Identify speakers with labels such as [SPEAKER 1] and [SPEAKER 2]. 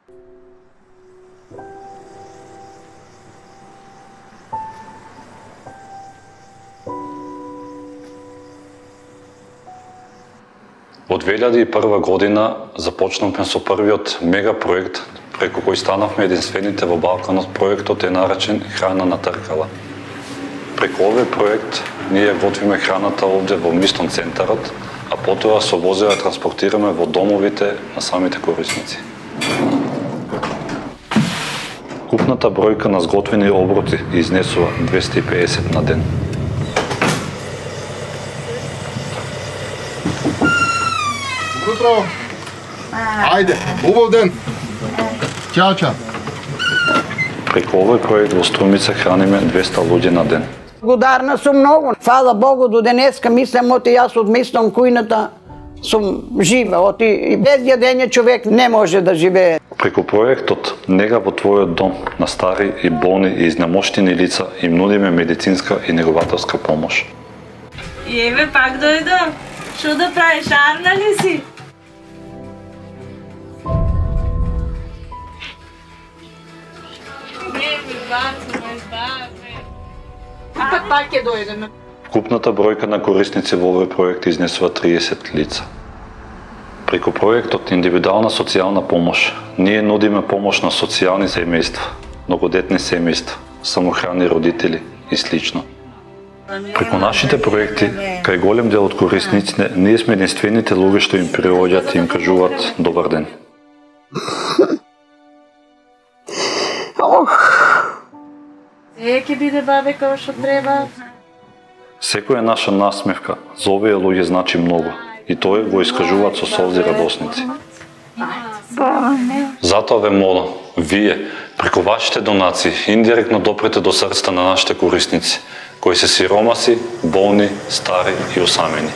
[SPEAKER 1] Од 2001 година започнавме со првиот мегапроект преку кој станавме единствените во Балканот. Проектот е наречен Храна на тркала. Преку овој проект ние готвиме храната овде во Мистон центарот, а потоа со возила транспортираме во домовите на самите корисници. Купната бројка на зготвени оброти изнесува 250 на ден.
[SPEAKER 2] Утро! Ајде, убав ден! Чао, чао!
[SPEAKER 1] Преку овој проект во Струмица храниме 200 луѓе на ден.
[SPEAKER 3] Благодарна сум многу. Фала Богу, до денеска мислам, оти јас од Мистон кујната сум жива. Оти и без јадење човек не може да живее.
[SPEAKER 1] Преку проектот Нега во твојот дом на стари и болни и изнемоштени лица им нудиме медицинска и негователска помош.
[SPEAKER 4] И еве пак дојдов. Шо да правиш, арна ли си?
[SPEAKER 3] Пак ќе дојдеме.
[SPEAKER 1] Купната бројка на корисници во овој проект изнесува 30 лица. Преку проектот Индивидуална социјална помош, ние нудиме помош на социјални семејства, многодетни семејства, самохрани родители и слично. Преку нашите проекти, кај голем дел од корисниците, ние сме единствените луѓе што им приоѓаат и им кажуваат добар ден.
[SPEAKER 4] Ќе биде бабе како што треба.
[SPEAKER 1] Секоја наша насмевка за овие луѓе значи многу и тоа го искажуваат со солзи радосници. Затоа ве молам, вие, преку вашите донации, индиректно допрете до срцата на нашите корисници, кои се сиромаси, болни, стари и осамени.